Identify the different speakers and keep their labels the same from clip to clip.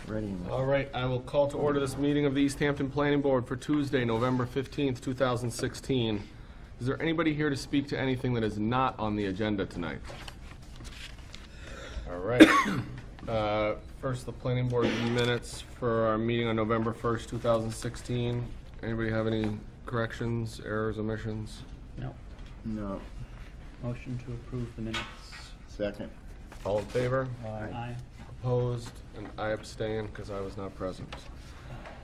Speaker 1: Ready.
Speaker 2: All right, I will call to order this meeting of the East Hampton Planning Board for Tuesday, November 15th, 2016. Is there anybody here to speak to anything that is not on the agenda tonight? All right. First, the Planning Board minutes for our meeting on November 1st, 2016. Anybody have any corrections, errors, omissions?
Speaker 3: No.
Speaker 1: No.
Speaker 3: Motion to approve the minutes.
Speaker 1: Second.
Speaker 2: All in favor?
Speaker 3: Aye.
Speaker 2: Opposed? And I abstain because I was not present.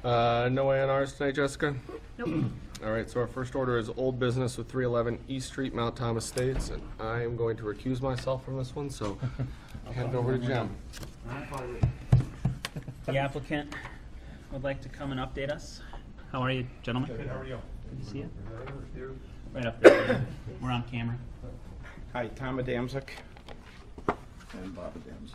Speaker 2: No A&Rs tonight, Jessica?
Speaker 3: Nope.
Speaker 2: All right, so our first order is old business with 311 East Street, Mount Thomas Estates, and I am going to recuse myself from this one, so hand it over to Jim.
Speaker 3: The applicant would like to come and update us. How are you, gentlemen?
Speaker 4: Good, how are you?
Speaker 3: Good to see you. Right up there. We're on camera.
Speaker 4: Hi, Tom Adamczyk.
Speaker 1: And Bob Adams.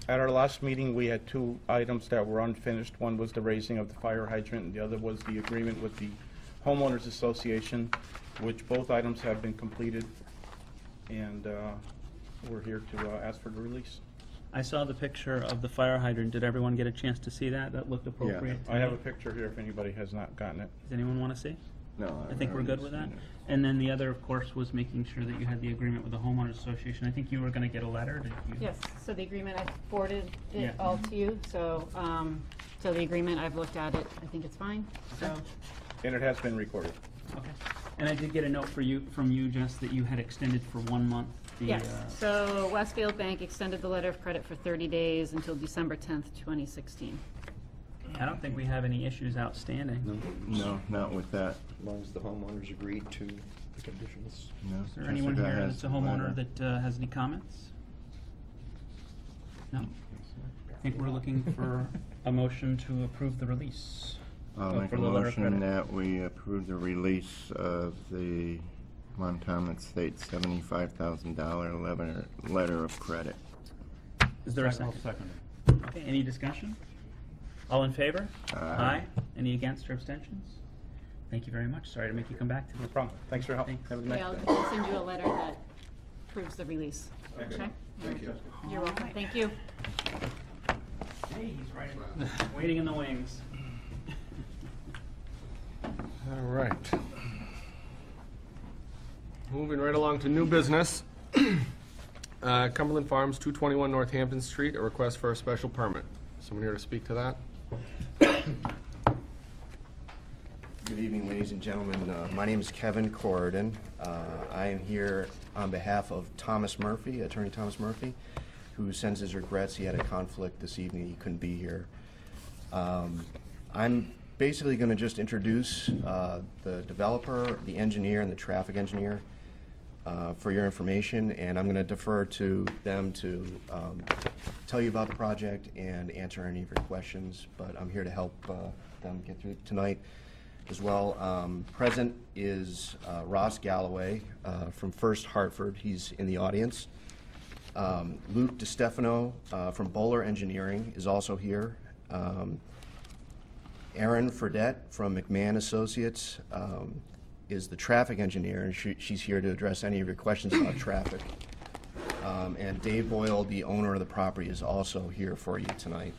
Speaker 4: At our last meeting, we had two items that were unfinished. One was the raising of the fire hydrant, and the other was the agreement with the homeowners association, which both items have been completed, and we're here to ask for the release.
Speaker 3: I saw the picture of the fire hydrant. Did everyone get a chance to see that? That looked appropriate.
Speaker 4: I have a picture here if anybody has not gotten it.
Speaker 3: Does anyone want to see?
Speaker 1: No,
Speaker 3: I think we're good with that. And then the other, of course, was making sure that you had the agreement with the homeowners association. I think you were going to get a letter, did you?
Speaker 5: Yes, so the agreement, I forwarded
Speaker 3: Yeah.
Speaker 5: it all to you, so, so the agreement, I've looked at it, I think it's fine, so.
Speaker 4: And it has been recorded.
Speaker 3: Okay. And I did get a note from you, Jess, that you had extended for 1 month.
Speaker 5: Yes, so Westfield Bank extended the letter of credit for 30 days until December 10th, 2016.
Speaker 3: I don't think we have any issues outstanding.
Speaker 1: No, not with that.
Speaker 6: As long as the homeowners agreed to the conditions.
Speaker 1: No.
Speaker 3: Is there anyone
Speaker 1: Jessica
Speaker 3: here
Speaker 1: has
Speaker 3: that's a
Speaker 1: the
Speaker 3: homeowner
Speaker 1: letter.
Speaker 3: that has any comments? No? I think we're looking for a motion to approve the release.
Speaker 1: I'll
Speaker 3: Oh,
Speaker 1: make
Speaker 3: for
Speaker 1: a
Speaker 3: the letter of
Speaker 1: motion
Speaker 3: credit.
Speaker 1: that we approve the release of the Mount Thomas Estates $75,000 letter of credit.
Speaker 3: Is there a second? Okay, any discussion? All in favor?
Speaker 1: Aye.
Speaker 3: Any against or abstentions? Thank you very much. Sorry to make you come back to
Speaker 4: No
Speaker 3: this.
Speaker 4: problem. Thanks for your help.
Speaker 3: Thanks.
Speaker 4: Have a good night.
Speaker 5: Yeah, I'll send you a letter that proves the release, okay?
Speaker 1: Thank you.
Speaker 5: You're welcome, thank you.
Speaker 3: Hey, he's right. Waiting in the wings.
Speaker 2: All right. Moving right along to new business. Cumberland Farms, 221 Northampton Street, a request for a special permit. Someone here to speak to that?
Speaker 6: Good evening, ladies and gentlemen. My name is Kevin Corridon. I am here on behalf of Thomas Murphy, Attorney Thomas Murphy, who sends his regrets. He had a conflict this evening. He couldn't be here. I'm basically going to just introduce the developer, the engineer, and the traffic engineer for your information, and I'm going to defer to them to tell you about the project and answer any of your questions, but I'm here to help them get through tonight as well. Present is Ross Galloway from First Hartford. He's in the audience. Luke DiStefano from Bowler Engineering is also here. Erin Fredette from McMahon Associates is the traffic engineer, and she's here to address any of your questions about traffic. And Dave Boyle, the owner of the property, is also here for you tonight.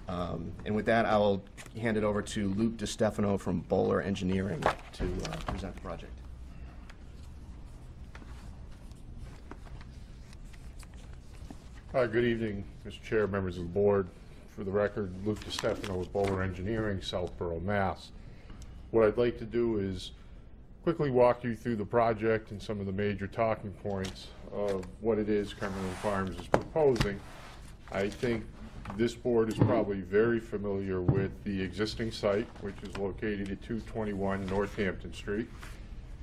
Speaker 6: And with that, I will hand it over to Luke DiStefano from Bowler Engineering to present the project.
Speaker 7: Hi, good evening, Mr. Chair, members of the board. For the record, Luke DiStefano with Bowler Engineering, Southborough, Mass. What I'd like to do is quickly walk you through the project and some of the major talking points of what it is Cumberland Farms is proposing. I think this board is probably very familiar with the existing site, which is located at 221 Northampton Street.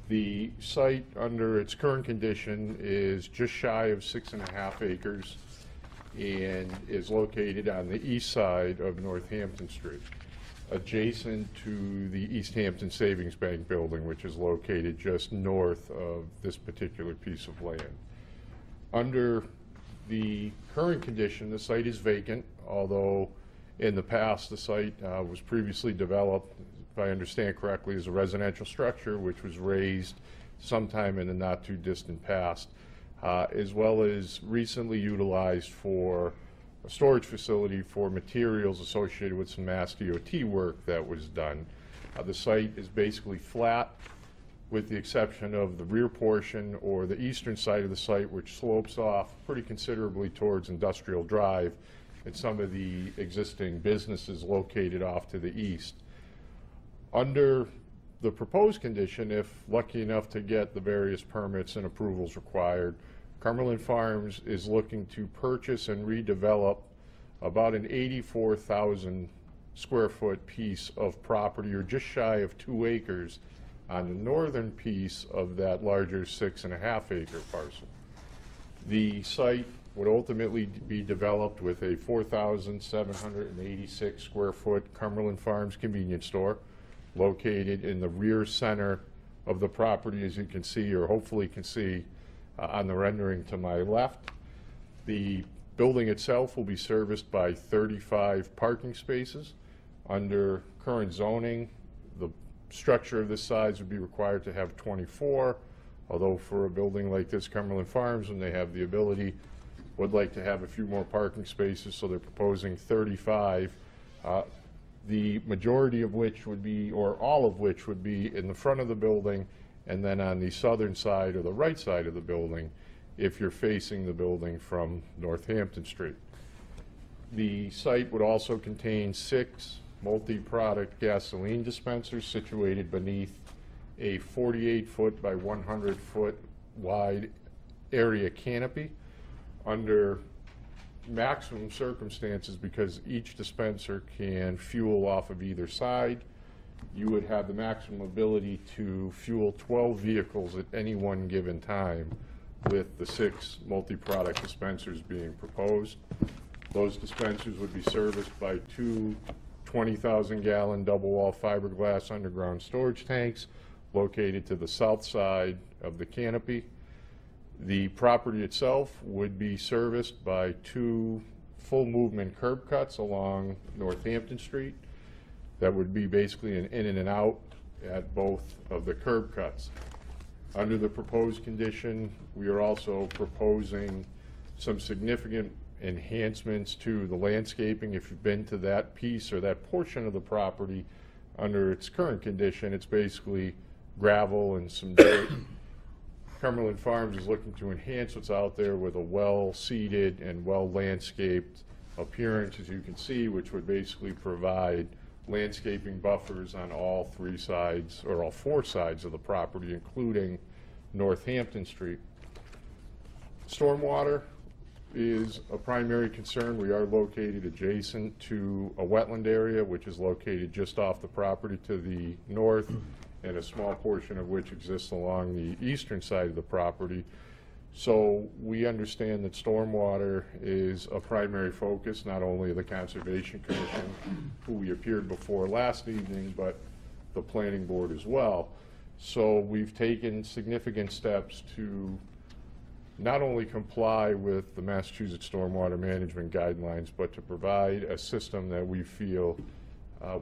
Speaker 7: The site, under its current condition, is just shy of 6.5 acres and is located on the east side of Northampton Street, adjacent to the East Hampton Savings Bank building, which is located just north of this particular piece of land. Under the current condition, the site is vacant, although in the past the site was previously developed, if I understand correctly, as a residential structure which was raised sometime in the not too distant past, as well as recently utilized for a storage facility for materials associated with some Mass DOT work that was done. The site is basically flat, with the exception of the rear portion or the eastern side of the site, which slopes off pretty considerably towards Industrial Drive and some of the existing businesses located off to the east. Under the proposed condition, if lucky enough to get the various permits and approvals required, Cumberland Farms is looking to purchase and redevelop about an 84,000 square foot piece of property, or just shy of 2 acres, on the northern piece of that larger 6.5 acre parcel. The site would ultimately be developed with a 4,786 square foot Cumberland Farms convenience store located in the rear center of the property, as you can see, or hopefully can see on the rendering to my left. The building itself will be serviced by 35 parking spaces. Under current zoning, the structure of this size would be required to have 24, although for a building like this, Cumberland Farms, when they have the ability, would like to have a few more parking spaces, so they're proposing 35. The majority of which would be, or all of which would be, in the front of the building, and then on the southern side or the right side of the building if you're facing the building from Northampton Street. The site would also contain 6 multi-product gasoline dispensers situated beneath a 48-foot by 100-foot wide area canopy. Under maximum circumstances, because each dispenser can fuel off of either side, you would have the maximum ability to fuel 12 vehicles at any one given time, with the 6 multi-product dispensers being proposed. Those dispensers would be serviced by 2 20,000-gallon double-wall fiberglass underground storage tanks located to the south side of the canopy. The property itself would be serviced by 2 full-movement curb cuts along Northampton Street. That would be basically an in and an out at both of the curb cuts. Under the proposed condition, we are also proposing some significant enhancements to the landscaping. If you've been to that piece or that portion of the property, under its current condition, it's basically gravel and some dirt. Cumberland Farms is looking to enhance what's out there with a well-seeded and well-landscaped appearance, as you can see, which would basically provide landscaping buffers on all 3 sides, or all 4 sides of the property, including Northampton Street. Stormwater is a primary concern. We are located adjacent to a wetland area, which is located just off the property to the north, and a small portion of which exists along the eastern side of the property. So we understand that stormwater is a primary focus, not only of the Conservation Commission, who we appeared before last evening, but the Planning Board as well. So we've taken significant steps to not only comply with the Massachusetts Stormwater Management Guidelines, but to provide a system that we feel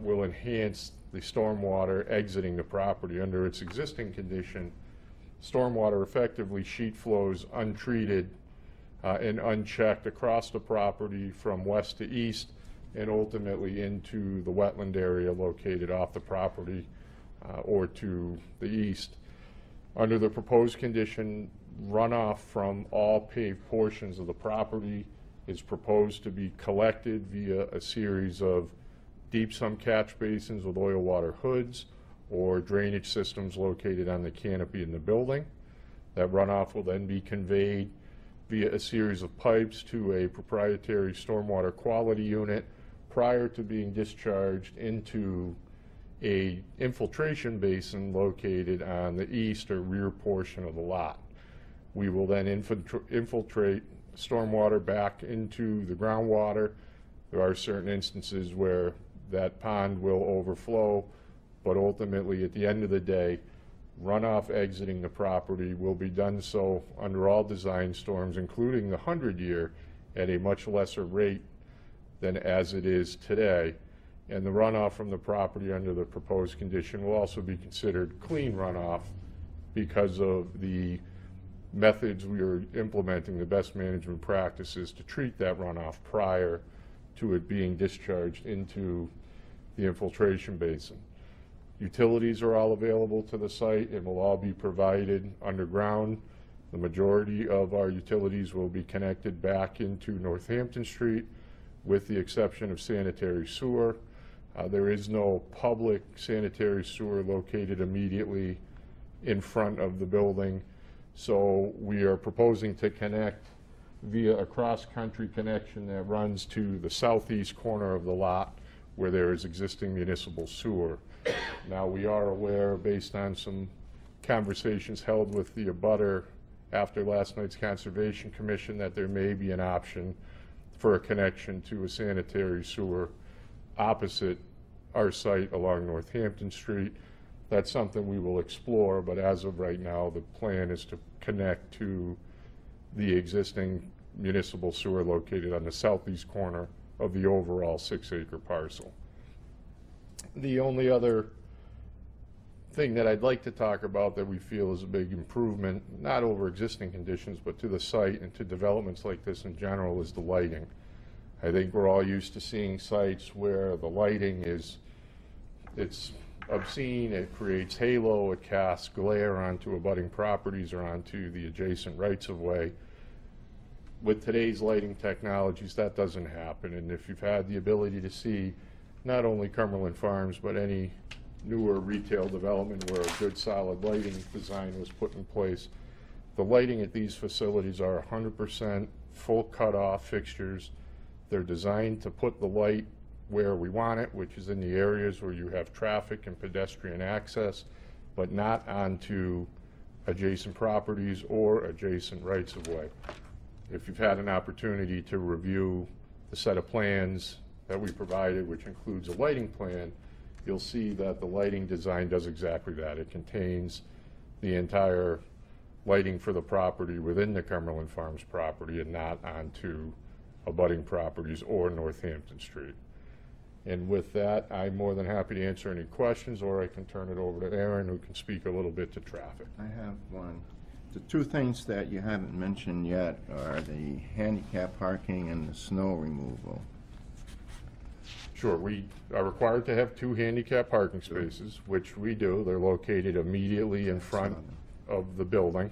Speaker 7: will enhance the stormwater exiting the property. Under its existing condition, stormwater effectively sheet flows untreated and unchecked across the property from west to east, and ultimately into the wetland area located off the property or to the east. Under the proposed condition, runoff from all paved portions of the property is proposed to be collected via a series of deep sump catch basins with oil water hoods or drainage systems located on the canopy in the building. That runoff will then be conveyed via a series of pipes to a proprietary stormwater quality unit prior to being discharged into a infiltration basin located on the east or rear portion of the lot. We will then infiltrate stormwater back into the groundwater. There are certain instances where that pond will overflow, but ultimately, at the end of the day, runoff exiting the property will be done so under all design storms, including the 100-year, at a much lesser rate than as it is today. And the runoff from the property under the proposed condition will also be considered clean runoff because of the methods we are implementing, the best management practices to treat that runoff prior to it being discharged into the infiltration basin. Utilities are all available to the site and will all be provided underground. The majority of our utilities will be connected back into Northampton Street, with the exception of sanitary sewer. There is no public sanitary sewer located immediately in front of the building. So we are proposing to connect via a cross-country connection that runs to the southeast corner of the lot where there is existing municipal sewer. Now, we are aware, based on some conversations held with the abutter after last night's Conservation Commission, that there may be an option for a connection to a sanitary sewer opposite our site along Northampton Street. That's something we will explore, but as of right now, the plan is to connect to the existing municipal sewer located on the southeast corner of the overall 6-acre parcel. The only other thing that I'd like to talk about that we feel is a big improvement, not over existing conditions, but to the site and to developments like this in general, is the lighting. I think we're all used to seeing sites where the lighting it's obscene, it creates halo, it casts glare onto abutting properties or onto the adjacent rights-of-way. With today's lighting technologies, that doesn't happen, and if you've had the ability to see not only Cumberland Farms, but any newer retail development where a good solid lighting design was put in place, the lighting at these facilities are 100% full cutoff fixtures. They're designed to put the light where we want it, which is in the areas where you have traffic and pedestrian access, but not onto adjacent properties or adjacent rights-of-way. If you've had an opportunity to review the set of plans that we provided, which includes a lighting plan, you'll see that the lighting design does exactly that. It contains the entire lighting for the property within the Cumberland Farms property and not onto abutting properties or Northampton Street. And with that, I'm more than happy to answer any questions, or I can turn it over to Aaron, who can speak a little bit to traffic.
Speaker 1: I have one. The two things that you haven't mentioned yet are the handicap parking and the snow removal.
Speaker 7: Sure, we are required to have 2 handicap parking spaces, which we do. They're located immediately in front of the building.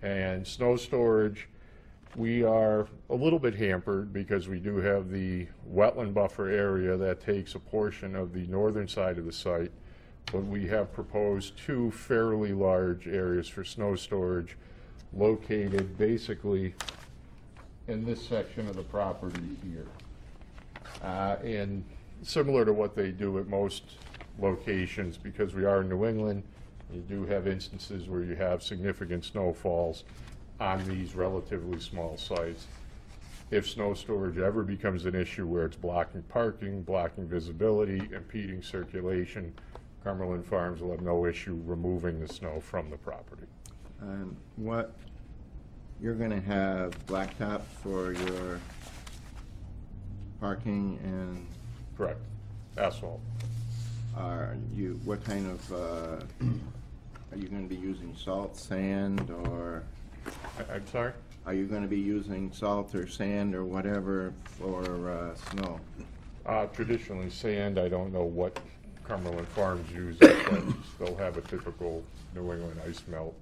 Speaker 7: And snow storage, we are a little bit hampered because we do have the wetland buffer area that takes a portion of the northern side of the site, but we have proposed 2 fairly large areas for snow storage located basically in this section of the property here. And similar to what they do at most locations, because we are in New England, you do have instances where you have significant snowfalls on these relatively small sites. If snow storage ever becomes an issue where it's blocking parking, blocking visibility, impeding circulation, Cumberland Farms will have no issue removing the snow from the property.
Speaker 1: You're going to have blacktop for your parking, and
Speaker 7: Correct. Asphalt.
Speaker 1: what kind of, are you going to be using salt, sand, or
Speaker 7: I'm sorry?
Speaker 1: are you going to be using salt or sand or whatever for snow?
Speaker 7: Traditionally sand. I don't know what Cumberland Farms uses, but they'll have a typical New England ice melt.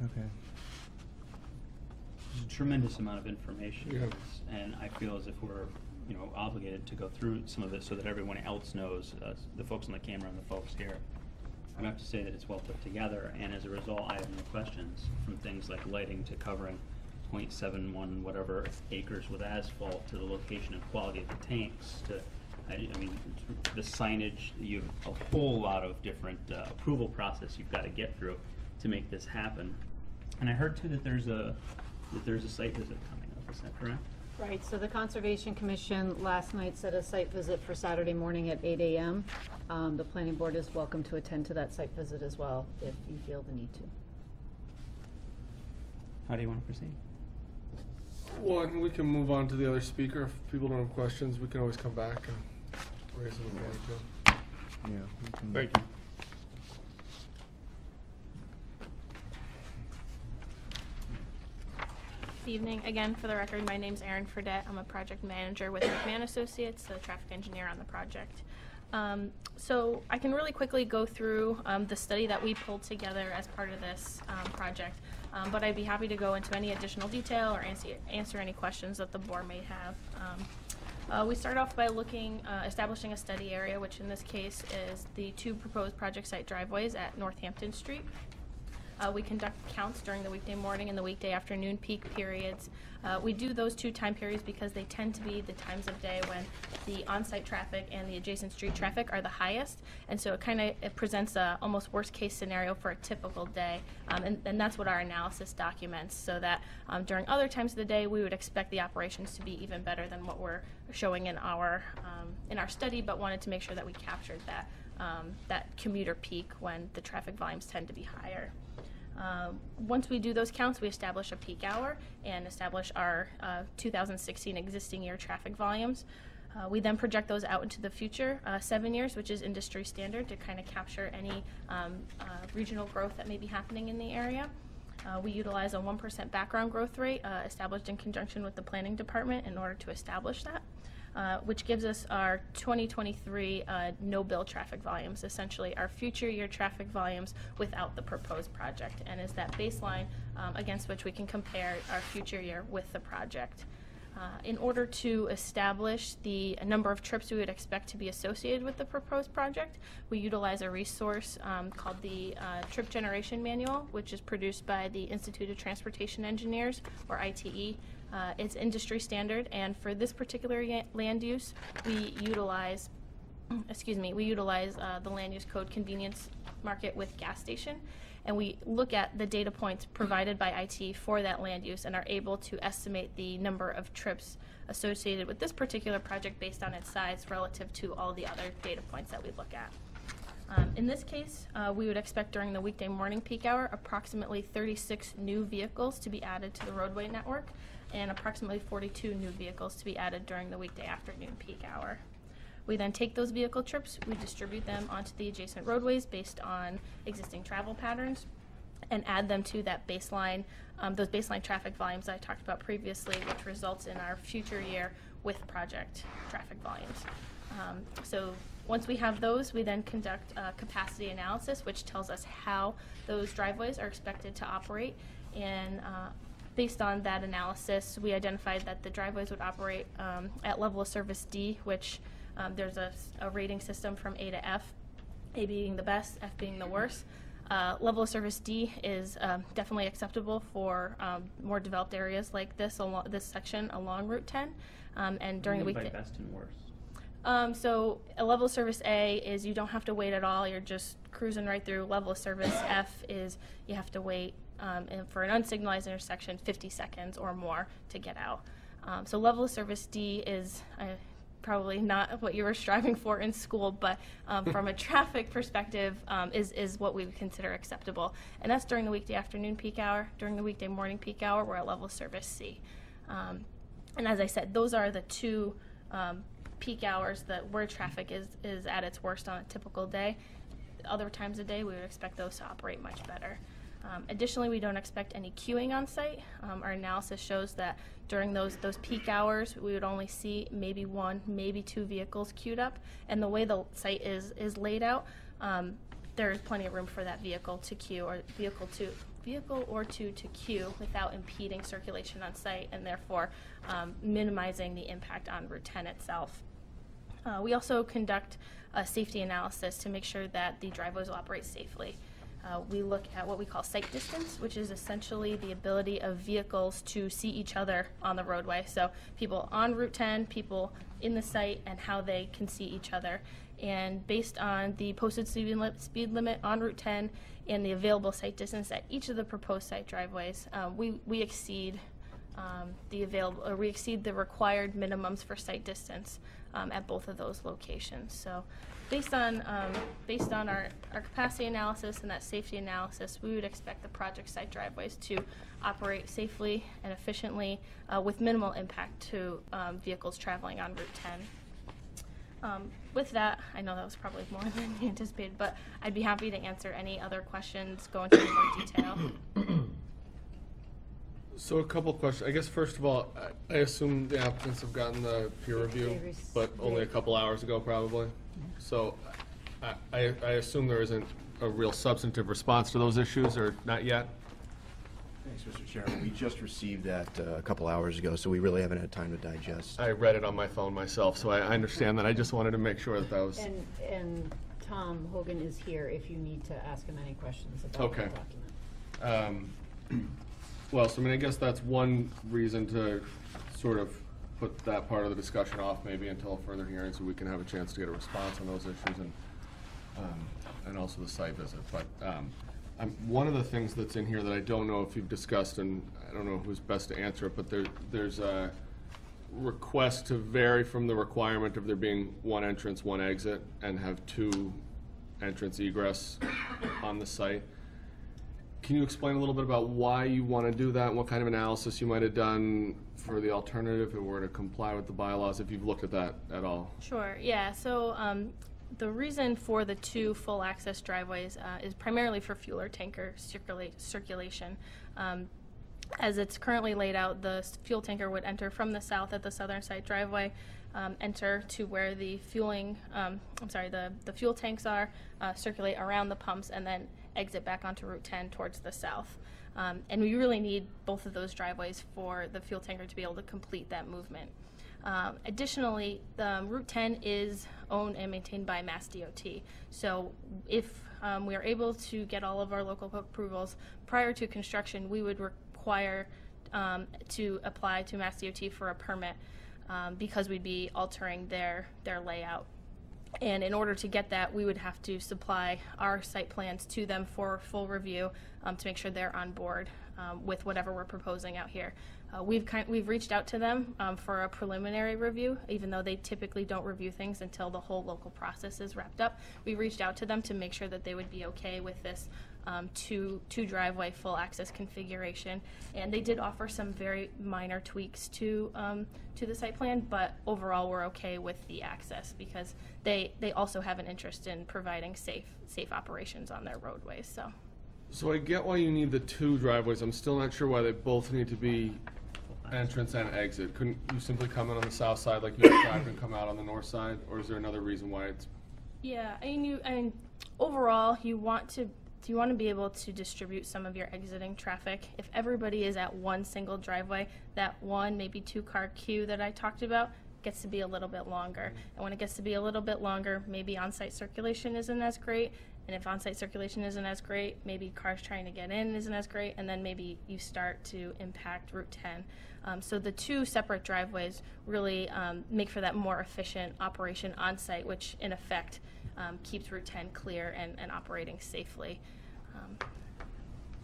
Speaker 1: Okay.
Speaker 3: There's a tremendous amount of information,
Speaker 2: Yeah.
Speaker 3: and I feel as if we're, obligated to go through some of it so that everyone else knows, the folks on the camera and the folks here. I have to say that it's well put together, and as a result, I have no questions, from things like lighting to covering 0.71 whatever acres with asphalt, to the location and quality of the tanks, to, the signage. You have a whole lot of different approval process you've got to get through to make this happen. And I heard too that there's a site visit coming up. Is that correct?
Speaker 5: Right, so the Conservation Commission last night set a site visit for Saturday morning at 8 a.m. The planning board is welcome to attend to that site visit as well, if you feel the need to.
Speaker 3: How do you want to proceed?
Speaker 2: Well, we can move on to the other speaker. If people don't have questions, we can always come back and raise them if we need to.
Speaker 1: Yeah. we can-
Speaker 7: Thank you.
Speaker 8: Good evening. Again, for the record, my name's Erin Fredette. I'm a project manager with McMahon Associates, the traffic engineer on the project. So I can really quickly go through the study that we pulled together as part of this project, but I'd be happy to go into any additional detail or answer any questions that the board may have. We start off by establishing a study area, which in this case is the 2 proposed project site driveways at Northampton Street. We conduct counts during the weekday morning and the weekday afternoon peak periods. We do those 2 time periods because they tend to be the times of day when the on-site traffic and the adjacent street traffic are the highest, and so it presents a almost worst-case scenario for a typical day, and that's what our analysis documents, so that during other times of the day we would expect the operations to be even better than what we're showing in our study, but wanted to make sure that we captured that commuter peak when the traffic volumes tend to be higher. Once we do those counts, we establish a peak hour and establish our 2016 existing year traffic volumes. We then project those out into the future 7 years, which is industry standard, to kind of capture any regional growth that may be happening in the area. We utilize a 1% background growth rate established in conjunction with the planning department in order to establish that. Which gives us our 2023 no-bill traffic volumes, essentially our future year traffic volumes without the proposed project, and is that baseline against which we can compare our future year with the project. In order to establish the number of trips we would expect to be associated with the proposed project, we utilize a resource called the Trip Generation Manual, which is produced by the Institute of Transportation Engineers, or ITE. It's industry standard, and for this particular land use, we utilize the land use code convenience market with gas station, and we look at the data points provided by IT for that land use and are able to estimate the number of trips associated with this particular project based on its size relative to all the other data points that we look at. In this case, we would expect during the weekday morning peak hour approximately 36 new vehicles to be added to the roadway network, and approximately 42 new vehicles to be added during the weekday afternoon peak hour. We then take those vehicle trips, we distribute them onto the adjacent roadways based on existing travel patterns, and add them to that baseline, those baseline traffic volumes I talked about previously, which results in our future year with project traffic volumes. So once we have those, we then conduct a capacity analysis, which tells us how those driveways are expected to operate, and based on that analysis, we identified that the driveways would operate at level of service D, which there's a rating system from A to F, A being the best, F being the worst. Level of service D is definitely acceptable for more developed areas like this section along Route 10. And during the weekday.
Speaker 3: By best and worst?
Speaker 8: So a level of service A is you don't have to wait at all. You're just cruising right through. Level of service F is you have to wait and for an unsignalized intersection 50 seconds or more to get out. So level of service D is probably not what you were striving for in school, but from a traffic perspective is what we would consider acceptable. And that's during the weekday afternoon peak hour. During the weekday morning peak hour, we're at level of service C. And as I said, those are the 2 peak hours where traffic is at its worst on a typical day. Other times of day, we would expect those to operate much better. Additionally, we don't expect any queuing on site. Our analysis shows that during those peak hours, we would only see maybe 1, maybe 2 vehicles queued up. And the way the site is laid out, there's plenty of room for that vehicle to queue, or vehicle or two to queue without impeding circulation on site, and therefore minimizing the impact on Route 10 itself. We also conduct a safety analysis to make sure that the driveways will operate safely. We look at what we call sight distance, which is essentially the ability of vehicles to see each other on the roadway. So people on Route 10, people in the site, and how they can see each other. And based on the posted speed limit on Route 10 and the available sight distance at each of the proposed site driveways, we exceed the required minimums for sight distance at both of those locations. So based on our capacity analysis and that safety analysis, we would expect the project site driveways to operate safely and efficiently with minimal impact to vehicles traveling on Route 10. With that, I know that was probably more than you anticipated, but I'd be happy to answer any other questions, go into any more detail.
Speaker 2: So a couple questions. I guess first of all, I assume the applicants have gotten the peer review, but only a couple hours ago probably. So I assume there isn't a real substantive response to those issues, or not yet?
Speaker 6: Thanks, Mr. Chairman. We just received that a couple hours ago, so we really haven't had time to digest.
Speaker 2: I read it on my phone myself, so I understand that. I just wanted to make sure that that was...
Speaker 5: And Tom Hogan is here if you need to ask him any questions about
Speaker 2: Okay.
Speaker 5: the document.
Speaker 2: Well, so I mean, I guess that's one reason to sort of put that part of the discussion off maybe until a further hearing, so we can have a chance to get a response on those issues and also the site visit. But one of the things that's in here that I don't know if you've discussed, and I don't know who's best to answer it, but there's a request to vary from the requirement of there being one entrance, one exit, and have two entrance egress on the site. Can you explain a little bit about why you want to do that, and what kind of analysis you might have done for the alternative if it were to comply with the bylaws, if you've looked at that at all?
Speaker 8: Sure, yeah. So the reason for the two full access driveways is primarily for fuel or tanker circulation. As it's currently laid out, the fuel tanker would enter from the south at the southern side driveway, enter to where the fueling, the fuel tanks are, circulate around the pumps, and then exit back onto Route 10 towards the south. And we really need both of those driveways for the fuel tanker to be able to complete that movement. Additionally, Route 10 is owned and maintained by Mass DOT. So if we are able to get all of our local approvals prior to construction, we would require to apply to Mass DOT for a permit because we'd be altering their layout. And in order to get that, we would have to supply our site plans to them for full review to make sure they're on board with whatever we're proposing out here. We've reached out to them for a preliminary review, even though they typically don't review things until the whole local process is wrapped up. We reached out to them to make sure that they would be okay with this two driveway full access configuration, and they did offer some very minor tweaks to the site plan, but overall we're okay with the access because they also have an interest in providing safe operations on their roadways.
Speaker 2: So I get why you need the two driveways. I'm still not sure why they both need to be entrance and exit. Couldn't you simply come in on the south side like you described and come out on the north side, or is there another reason why it's...
Speaker 8: Yeah, I mean, overall, you want to be able to distribute some of your exiting traffic. If everybody is at one single driveway, that one, maybe two-car queue that I talked about gets to be a little bit longer. And when it gets to be a little bit longer, maybe on-site circulation isn't as great. And if on-site circulation isn't as great, maybe cars trying to get in isn't as great, and then maybe you start to impact Route 10. So the two separate driveways really make for that more efficient operation on-site, which in effect keeps Route 10 clear and operating safely.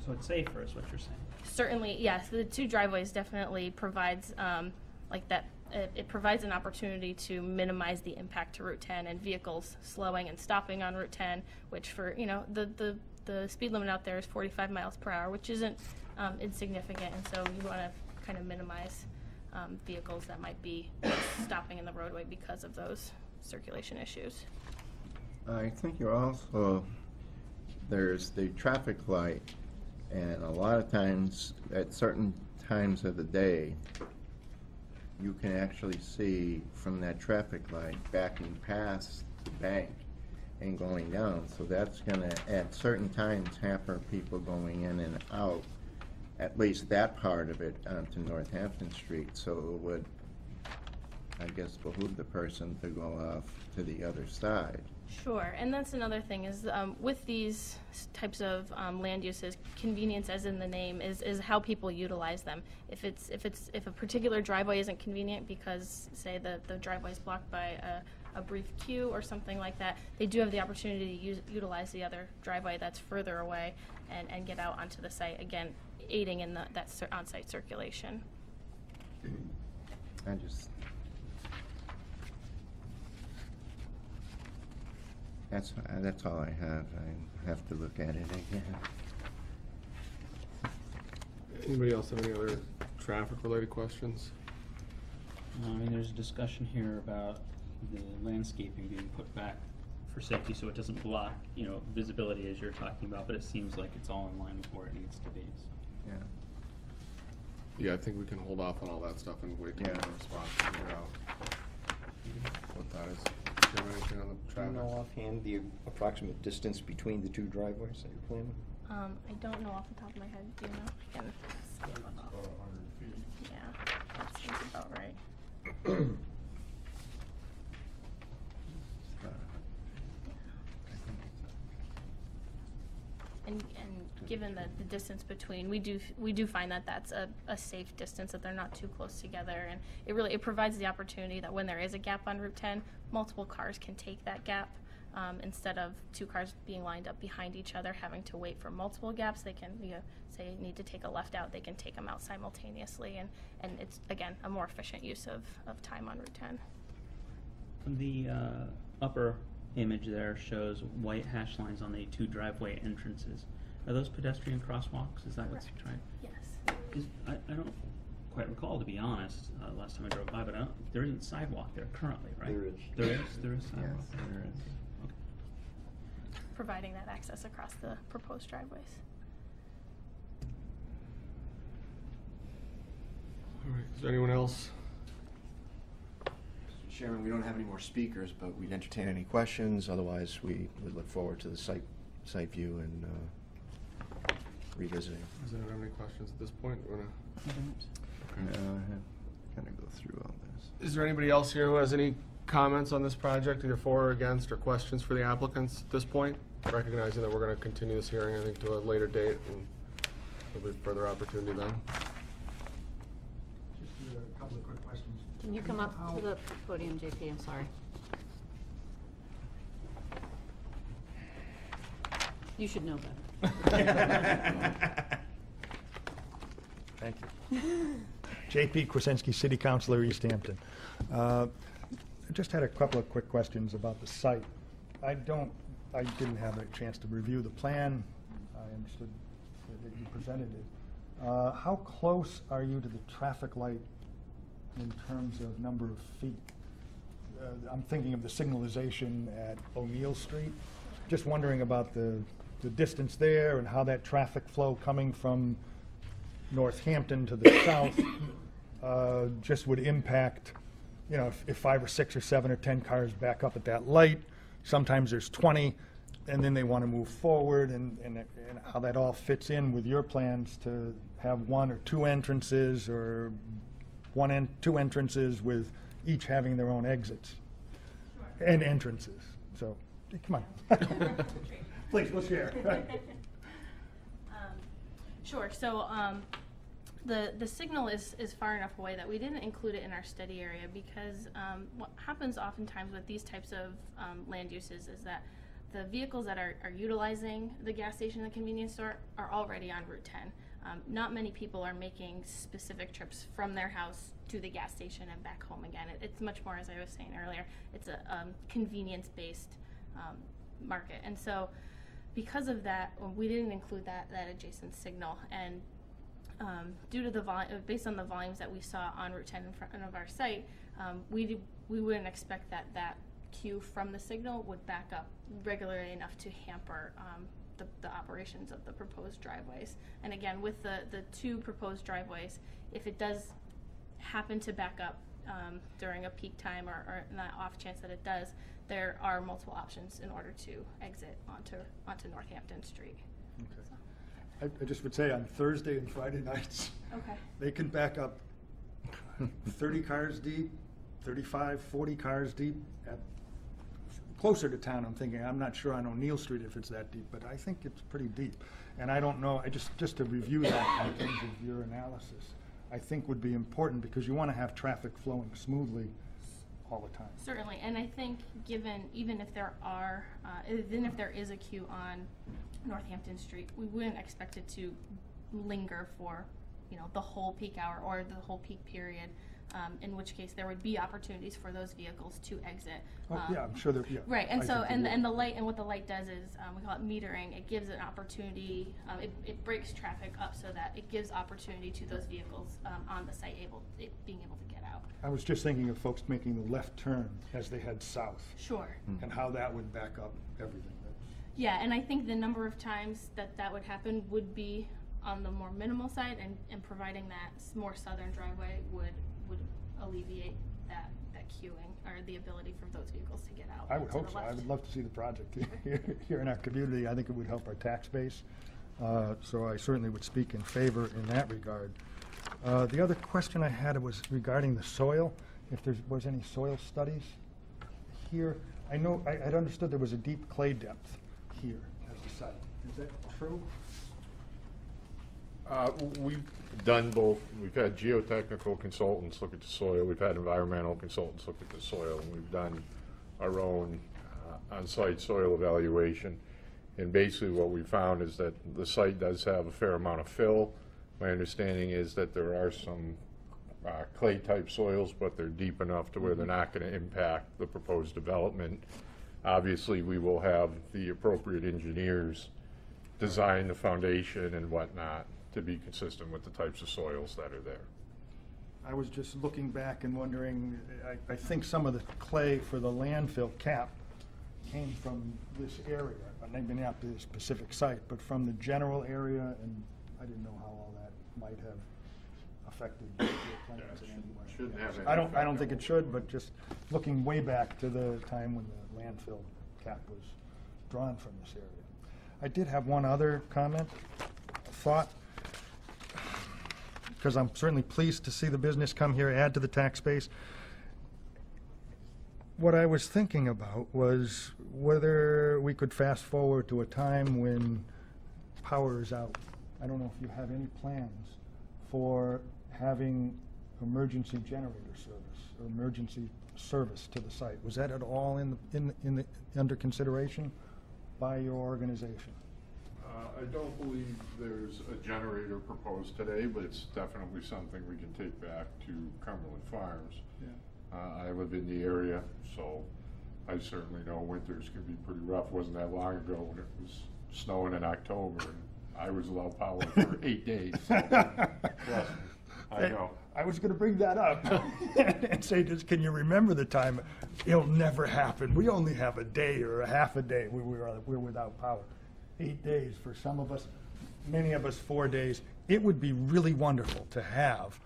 Speaker 3: So it's safer, is what you're saying?
Speaker 8: Certainly, yes. The two driveways definitely provides like that. It provides an opportunity to minimize the impact to Route 10 and vehicles slowing and stopping on Route 10, which for, the speed limit out there is 45 miles per hour, which isn't insignificant, and so you want to kind of minimize vehicles that might be stopping in the roadway because of those circulation issues.
Speaker 1: I think you're also, there's the traffic light, and a lot of times, at certain times of the day, you can actually see from that traffic light backing past the bank and going down. So that's gonna, at certain times, hamper people going in and out, at least that part of it, onto Northampton Street. So it would, I guess, behoove the person to go off to the other side.
Speaker 8: Sure, and that's another thing is with these types of land uses, convenience, as in the name, is how people utilize them. If a particular driveway isn't convenient because, say, the driveway is blocked by a brief queue or something like that, they do have the opportunity to utilize the other driveway that's further away and get out onto the site, again, aiding in that on-site circulation.
Speaker 1: That's all I have. I have to look at it again.
Speaker 2: Anybody else have any other traffic-related questions?
Speaker 3: I mean, there's a discussion here about the landscaping being put back for safety so it doesn't block, you know, visibility as you're talking about, but it seems like it's all in line with where it needs to be. So.
Speaker 1: Yeah.
Speaker 2: Yeah, I think we can hold off on all that stuff and wait to get a response and figure out what that is. Do you have anything on the
Speaker 9: Do you
Speaker 2: traffic?
Speaker 9: know offhand the approximate distance between the two driveways that you're planning?
Speaker 8: I don't know off the top of my head. Do you know? I can see it up. Yeah, that seems about right. And given the distance between, we do find that that's a safe distance, that they're not too close together, and it provides the opportunity that when there is a gap on Route 10, multiple cars can take that gap. Instead of two cars being lined up behind each other, having to wait for multiple gaps, they can, say need to take a left out, they can take them out simultaneously, and it's, again, a more efficient use of time on Route 10.
Speaker 3: The upper image there shows white hash lines on the two driveway entrances. Are those pedestrian crosswalks? Is that what's
Speaker 8: Correct.
Speaker 3: trying?
Speaker 8: Yes.
Speaker 3: I don't quite recall, to be honest, last time I drove by, but there isn't sidewalk there currently, right?
Speaker 9: There is.
Speaker 3: There is sidewalk.
Speaker 1: Yes, there is.
Speaker 3: Okay.
Speaker 8: Providing that access across the proposed driveways.
Speaker 2: All right, is there anyone else?
Speaker 6: Mr. Chairman, we don't have any more speakers, but we'd entertain any questions. Otherwise, we would look forward to the site view and revisiting.
Speaker 2: Does anyone have any questions at this point? We're gonna-
Speaker 1: I have kind of go through all this.
Speaker 2: Is there anybody else here who has any comments on this project, either for or against, or questions for the applicants at this point? Recognizing that we're going to continue this hearing, I think, to a later date, and there'll be further opportunity then.
Speaker 10: Just a couple of quick questions.
Speaker 5: Can you come up to the podium, JP? I'm sorry. You should know better.
Speaker 10: Thank you. JP Kwasinski, City Councilor, East Hampton. I just had a couple of quick questions about the site. I didn't have a chance to review the plan. I understood that you presented it. How close are you to the traffic light in terms of number of feet? I'm thinking of the signalization at O'Neill Street. Just wondering about the distance there and how that traffic flow coming from Northampton to the south just would impact, you know, if 5 or 6 or 7 or 10 cars back up at that light. Sometimes there's 20, and then they want to move forward, and how that all fits in with your plans to have 1 or 2 entrances, or 2 entrances with each having their own exits and entrances. So, come on. Please, we'll share.
Speaker 8: Sure. So the signal is far enough away that we didn't include it in our study area, because what happens oftentimes with these types of land uses is that the vehicles that are utilizing the gas station and the convenience store are already on Route 10. Not many people are making specific trips from their house to the gas station and back home again. It's much more, as I was saying earlier, it's a convenience-based market. And so because of that, we didn't include that adjacent signal. And due to the based on the volumes that we saw on Route 10 in front of our site, we wouldn't expect that queue from the signal would back up regularly enough to hamper the operations of the proposed driveways. And again, with the 2 proposed driveways, if it does happen to back up during a peak time, or in that off chance that it does, there are multiple options in order to exit onto Northampton Street.
Speaker 10: Okay. I just would say on Thursday and Friday nights,
Speaker 8: Okay.
Speaker 10: they can back up 30 cars deep, 35, 40 cars deep closer to town. I'm not sure on O'Neill Street if it's that deep, but I think it's pretty deep. And I don't know, just to review that in terms of your analysis, I think would be important, because you want to have traffic flowing smoothly all the time.
Speaker 8: Certainly, and I think even if there is a queue on Northampton Street, we wouldn't expect it to linger for, the whole peak hour or the whole peak period. in which case there would be opportunities for those vehicles to exit.
Speaker 10: Oh, yeah, I'm sure that, yeah.
Speaker 8: Right, and
Speaker 10: I
Speaker 8: so,
Speaker 10: think
Speaker 8: and,
Speaker 10: it
Speaker 8: and the
Speaker 10: would.
Speaker 8: light, and what the light does is, we call it metering, it gives an opportunity, it breaks traffic up so that it gives opportunity to those vehicles, on the site being able to get out.
Speaker 10: I was just thinking of folks making the left turn as they head south,
Speaker 8: Sure.
Speaker 10: and how that would back up everything.
Speaker 8: Yeah, and I think the number of times that would happen would be on the more minimal side, and providing that more southern driveway would alleviate that queuing, or the ability for those vehicles to get out.
Speaker 10: I would
Speaker 8: to
Speaker 10: hope
Speaker 8: the
Speaker 10: so. I
Speaker 8: left.
Speaker 10: would love to see the project here in our community. I think it would help our tax base. So I certainly would speak in favor in that regard. The other question I had was regarding the soil, if there was any soil studies here. I know, I'd understood there was a deep clay depth here as the site. Is that true?
Speaker 7: We've done both. We've had geotechnical consultants look at the soil. We've had environmental consultants look at the soil. And we've done our own on-site soil evaluation. And basically what we found is that the site does have a fair amount of fill. My understanding is that there are some clay-type soils, but they're deep enough to where they're not going to impact the proposed development. Obviously, we will have the appropriate engineers design the foundation and whatnot to be consistent with the types of soils that are there.
Speaker 10: I was just looking back and wondering, I think some of the clay for the landfill cap came from this area, maybe not the specific site, but from the general area, and I didn't know how all that might have affected your plans in any way.
Speaker 7: Shouldn't have any
Speaker 10: I
Speaker 7: effect.
Speaker 10: don't think it should, but just looking way back to the time when the landfill cap was drawn from this area. I did have one other comment, thought, because I'm certainly pleased to see the business come here, add to the tax base. What I was thinking about was whether we could fast forward to a time when power is out. I don't know if you have any plans for having emergency generator service or emergency service to the site. Was that at all under consideration by your organization?
Speaker 7: I don't believe there's a generator proposed today, but it's definitely something we can take back to Cumberland Farms.
Speaker 10: Yeah.
Speaker 7: I live in the area, so I certainly know winters can be pretty rough. Wasn't that long ago when it was snowing in October and I was without power for 8 days. So, trust me, I know.
Speaker 10: I was going to bring that up and say, just can you remember the time? It'll never happen. We only have a day or a half a day where we're without power. 8 days for some of us, many of us 4 days. It would be really wonderful to have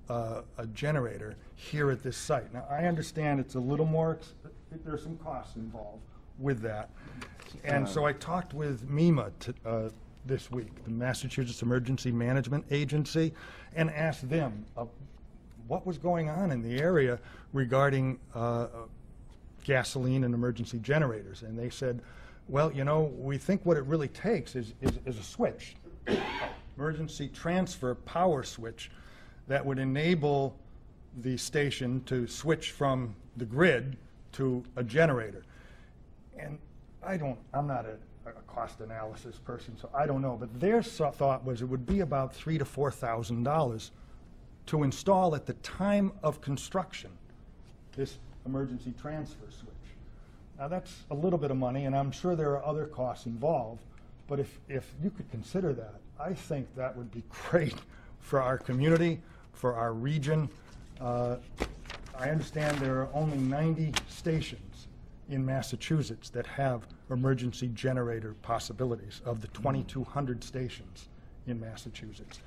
Speaker 10: a generator here at this site. Now, I understand it's a little more, there's some costs involved with that. And so I talked with MEMA this week, the Massachusetts Emergency Management Agency, and asked them what was going on in the area regarding gasoline and emergency generators. And they said, well, you know, we think what it really takes is a switch, emergency transfer power switch that would enable the station to switch from the grid to a generator. And I'm not a cost analysis person, so I don't know, but their thought was it would be about $3,000 to $4,000 to install at the time of construction this emergency transfer switch. Now that's a little bit of money, and I'm sure there are other costs involved, but if you could consider that, I think that would be great for our community, for our region. I understand there are only 90 stations in Massachusetts that have emergency generator possibilities of the 2,200 stations in Massachusetts.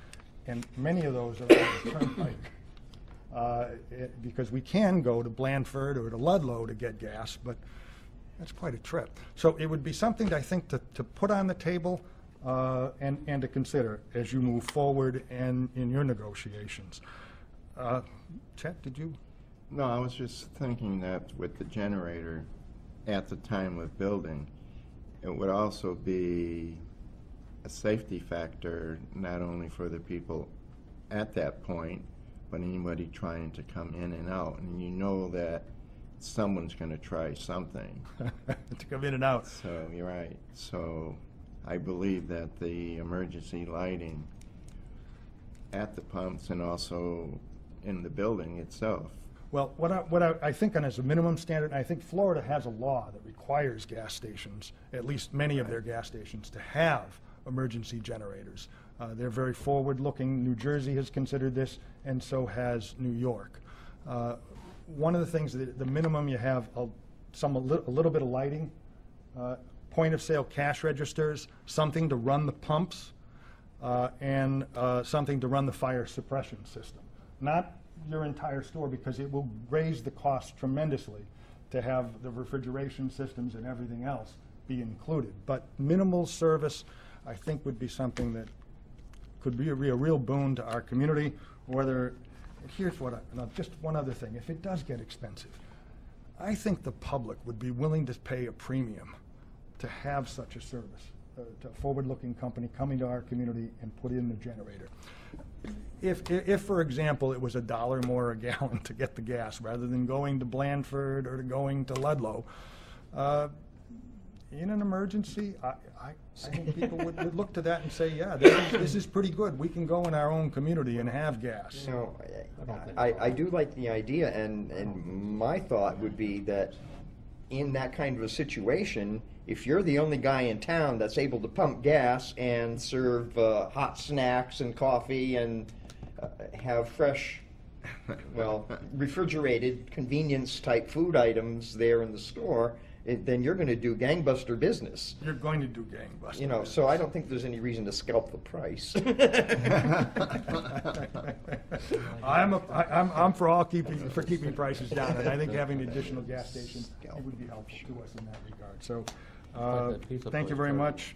Speaker 10: And many of those are on the turnpike. Because we can go to Blandford or to Ludlow to get gas, but that's quite a trip. So it would be something, I think, to put on the table and to consider as you move forward and in your negotiations. Chet, did you?
Speaker 1: No, I was just thinking that with the generator at the time of building, it would also be a safety factor, not only for the people at that point, but anybody trying to come in and out. And you know that someone's going to try something.
Speaker 10: To come in and out.
Speaker 1: So, you're right. So, I believe that the emergency lighting at the pumps and also in the building itself.
Speaker 10: Well, I think on as a minimum standard, I think Florida has a law that requires gas stations, at least many of their gas stations, to have emergency generators. They're very forward-looking. New Jersey has considered this, and so has New York. One of the things, the minimum you have a little bit of lighting, point-of-sale cash registers, something to run the pumps, and something to run the fire suppression system. Not your entire store, because it will raise the cost tremendously to have the refrigeration systems and everything else be included. But minimal service, I think, would be something that could be a real boon to our community. Whether, here's what just one other thing. If it does get expensive, I think the public would be willing to pay a premium to have such a service, to a forward-looking company coming to our community and put in the generator. If, for example, it was $1 more a gallon to get the gas, rather than going to Blandford or to going to Ludlow, in an emergency, I think people would look to that and say, yeah, this is pretty good. We can go in our own community and have gas.
Speaker 9: You know, I do like the idea, and my thought would be that in that kind of a situation, if you're the only guy in town that's able to pump gas and serve hot snacks and coffee and have fresh, well, refrigerated convenience-type food items there in the store, then you're going to do gangbuster business.
Speaker 10: You're going to do gangbusters.
Speaker 9: You know, so I don't think there's any reason to scalp the price.
Speaker 10: I'm for keeping prices down, and I think having additional gas stations would be helpful to us in that regard. So, thank you very much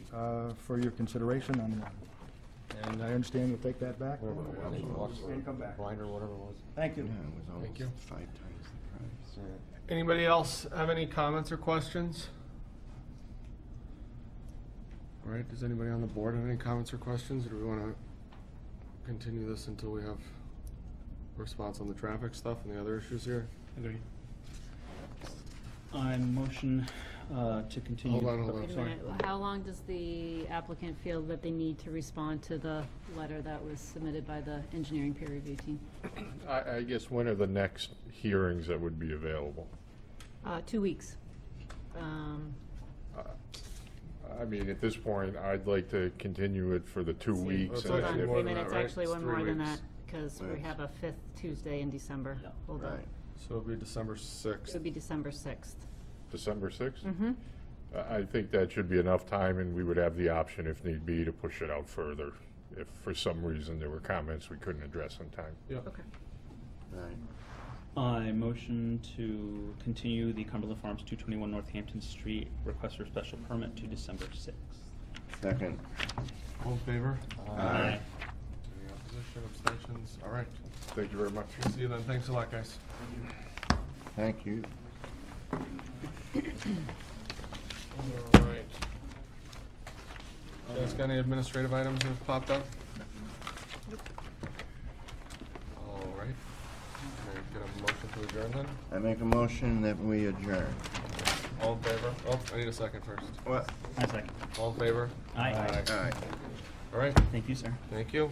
Speaker 10: for your consideration on that. And I understand you'll take that back. And come back.
Speaker 2: Blind or whatever it was.
Speaker 10: Thank you.
Speaker 1: Yeah, it was almost
Speaker 2: Thank you.
Speaker 1: 5 times the price.
Speaker 2: Anybody else have any comments or questions? All right, does anybody on the board have any comments or questions, or do we want to continue this until we have a response on the traffic stuff and the other issues here?
Speaker 3: Agreed. I motion to continue.
Speaker 2: Hold on.
Speaker 5: Wait a minute, how long does the applicant feel that they need to respond to the letter that was submitted by the engineering peer review team?
Speaker 7: I guess when are the next hearings that would be available?
Speaker 5: 2 weeks.
Speaker 7: I mean, at this point, I'd like to continue it for the 2 weeks.
Speaker 2: It's
Speaker 7: and
Speaker 5: Hold
Speaker 2: actually
Speaker 5: on,
Speaker 7: if-
Speaker 2: more
Speaker 5: wait a
Speaker 2: than
Speaker 5: minute,
Speaker 2: that,
Speaker 5: it's
Speaker 2: right?
Speaker 5: actually
Speaker 2: It's
Speaker 5: one more
Speaker 2: 3
Speaker 5: than
Speaker 2: weeks.
Speaker 5: that, because we have a 5th Tuesday in December.
Speaker 3: Yeah.
Speaker 5: Hold on.
Speaker 1: Right.
Speaker 2: So it'll be December
Speaker 5: It
Speaker 2: 6th.
Speaker 5: would be December 6th.
Speaker 7: December 6th?
Speaker 5: Mm-hmm.
Speaker 7: I think that should be enough time, and we would have the option, if need be, to push it out further, if for some reason there were comments we couldn't address in time.
Speaker 2: Yeah.
Speaker 5: Okay.
Speaker 1: Right.
Speaker 3: I motion to continue the Cumberland Farms 221 Northampton Street request for special permit to December 6th.
Speaker 1: Second.
Speaker 2: All in favor?
Speaker 3: Aye.
Speaker 2: Any opposition, abstentions? All right.
Speaker 7: Thank you very much.
Speaker 2: See you then. Thanks a lot, guys.
Speaker 1: Thank you.
Speaker 2: All right. You guys got any administrative items that have popped up? All right. Can I get a motion to adjourn then?
Speaker 1: I make a motion that we adjourn.
Speaker 2: All in favor? Oh, I need a second first.
Speaker 1: What?
Speaker 3: I second.
Speaker 2: All in favor?
Speaker 3: Aye.
Speaker 1: Aye.
Speaker 2: All right.
Speaker 3: Thank you, sir.
Speaker 2: Thank you.